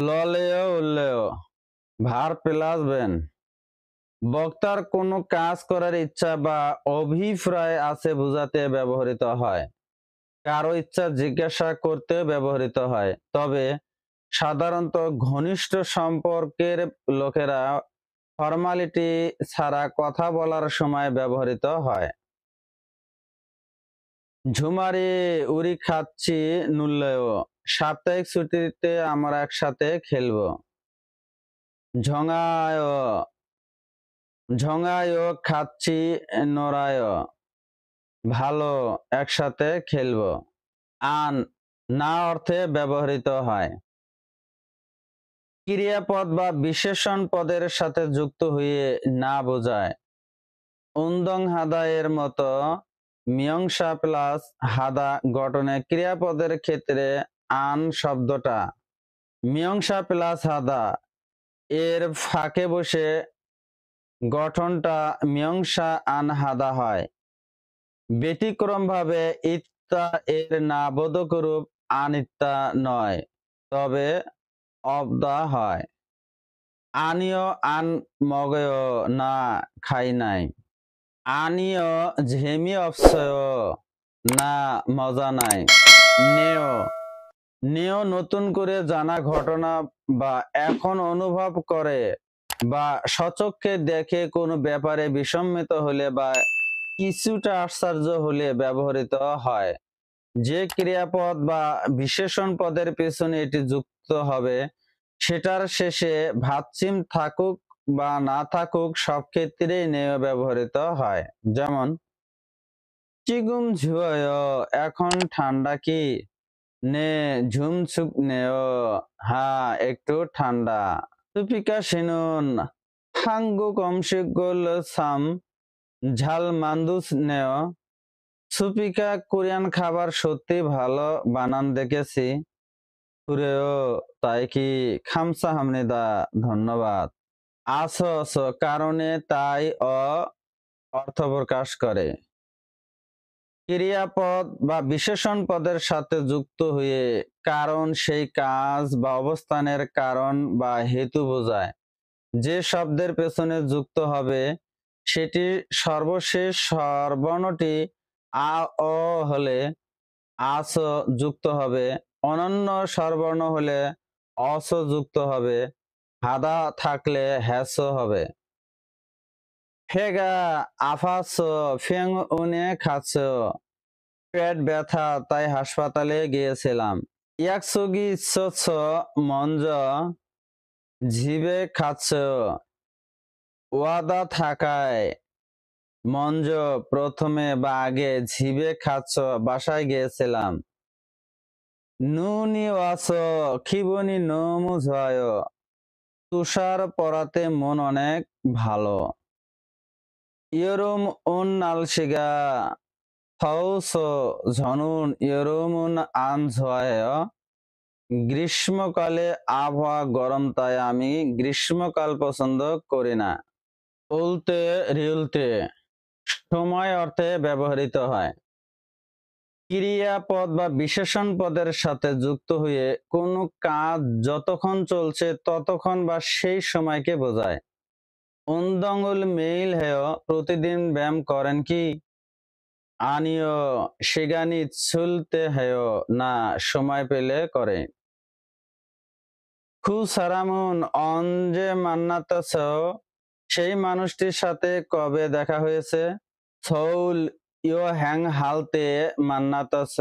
ললেও উল্লেও verb plus Ben বক্তার কোনো কাজ করার ইচ্ছা বা অভিপ্রায় আছে বোঝাতে ব্যবহৃত হয়। কারো ইচ্ছা জিজ্ঞাসা করতে ব্যবহৃত হয়। তবে সাধারণত ঘনিষ্ঠ সম্পর্কের লোকেরা ফর্মালিটি ছাড়া কথা বলার সময় ব্যবহৃত হয়। ঝুমারি উড়ি খাচ্ছি নুল্লেও সাপ্তাহিক ছুটিতে আমরা একসাথে খেলবো। ঝঙায় ঝঙায় খাচ্ছি নড়ায় ভালো একসাথে খেলবো। আন না অর্থে ব্যবহৃত হয়। ক্রিয়াপদ বা বিশেষণ পদের সাথে যুক্ত হয়ে না বোঝায়। উন্দং হাদা এর মতো মিয়ংসা প্লাস হাদা গঠনে ক্রিয়াপদের ক্ষেত্রে আন শব্দটা মিয়ংসা প্লাস হাদা এর ফাঁকে বসে গঠনটা মিয়ংসা আন হাদা হয়। ব্যতিক্রমভাবে ইত্তা এর না বোধক রূপ আনিত্তা নয়, তবে অবদা হয়। আনিও আন মগয় না খাই নাই। আনিও ঝেমি অপসয় না মজা নাই। নেও নেও নতুন করে জানা ঘটনা বা এখন অনুভব করে বা স্বচক্ষে দেখে কোনো ব্যাপারে বিসম্মিত হলে বা কিছুটা আশ্চর্য হলে ব্যবহৃত হয়। যে ক্রিয়াপদ বা বিশেষণ পদের পেছনে এটি যুক্ত হবে সেটার শেষে ভাবচিহ্ন থাকুক বা না থাকুক সব ক্ষেত্রেই নেয় ব্যবহৃত হয়। যেমন চিগুম ঝুয় এখন ঠান্ডা কি? নে ঝুমছুক নেও হ্যাঁ একটু ঠান্ডা। তুপিকা সিনুন হাঙ্গু কমশিগুল সাম ঝাল মান্দুস নেও। সুপিকা কোরিয়ান খাবার সত্যি ভালো বানান দেখেছি। কুরেও তাই কি? খামসা হামনিদা ধন্যবাদ। আসো আসো কারণে তাই অর্থ প্রকাশ করে। ক্রিয়াপদ বা বিশেষণ পদের সাথে যুক্ত হয়ে কারণ সেই কাজ বা অবস্থানের কারণ বা হেতু বোঝায়। যে শব্দের পেছনে যুক্ত হবে সেটি সর্বশেষ স্বরবর্ণটি আ অ হলে আস যুক্ত হবে, অনন্য স্বরবর্ণ হলে অস যুক্ত হবে, হাদা থাকলে হ্যাস হবে। ফেগা আফাস ফেং উনে খাচ্ছ পেট ব্যথা তাই হাসপাতালে গিয়েছিলাম। ইয়াকসুগি ইচ্ছছ মঞ্জ ঝিবে খাচ্ছ ওয়াদা থাকায় মঞ্জ প্রথমে বা আগে ঝিবে খাচ্ছ বাসায় গিয়েছিলাম। নুনি ওয়াস খিবনি নমু ঝয় তুষার পরাতে মন অনেক ভালো। ইয়রুম উন নালশিগা থৌস ঝনুন ইয়রুমুন আন ঝয় গ্রীষ্মকালে আবহাওয়া গরম তাই আমি গ্রীষ্মকাল পছন্দ করি না। উল্টে রিউলটে সময় অর্থে ব্যবহৃত হয়। ক্রিয়াপদ বা বিশেষণ পদের সাথে যুক্ত হয়ে কোনো কাজ যতক্ষণ চলছে ততক্ষণ বা সেই সময়কে বোঝায়। উন্দঙ্গুল মেইল হেয় প্রতিদিন ব্যায়াম করেন কি? আনিও সেগানি চুলতে হেয় না সময় পেলে করে। খু সারামুন অঞ্জে মান্নাতাছ সেই মানুষটির সাথে কবে দেখা হয়েছে? সৌল ইয় হ্যাং হালতে মান্নাতাছ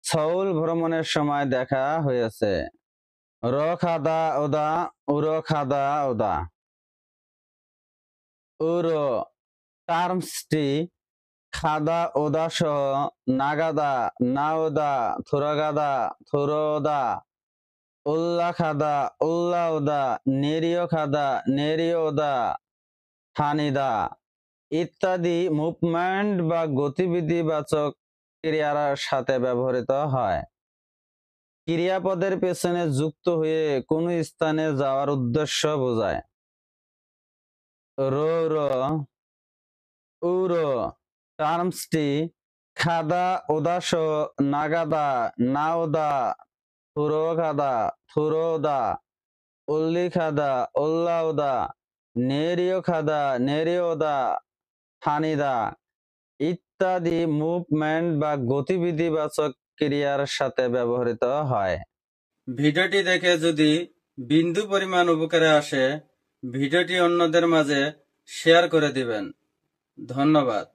সৌল ভ্রমণের সময় দেখা হয়েছে। র খাদা ওদা উরো খাদা ওদা উরো টার্মসটি খাদা ওদা সহ নাগাদা নাওদা থুরাগাদা থুরোদা উল্লা খাদা উল্লা ওদা নেরিও খাদা নেরিও ওদা থানিদা ইত্যাদি মুভমেন্ট বা গতিবিধিবাচক ক্রিয়ার সাথে ব্যবহৃত হয়। ক্রিয়াপদের পেছনে যুক্ত হয়ে কোনো স্থানে যাওয়ার উদ্দেশ্য বোঝায়। রো রো উরো টার্মসটি খাদা ওদাসো নাগাদা নাওদা থুরোগাদা থুরোদা উল্লিখাদা, উল্লাউদা, নেরিয়খাদা, নেরিওদা, হানিদা ইত্যাদি মুভমেন্ট বা গতিবিধিবাচক ক্রিয়ার সাথে ব্যবহৃত হয়। ভিডিওটি দেখে যদি বিন্দু পরিমাণ উপকারে আসে, ভিডিওটি অন্যদের মাঝে শেয়ার করে দিবেন। ধন্যবাদ।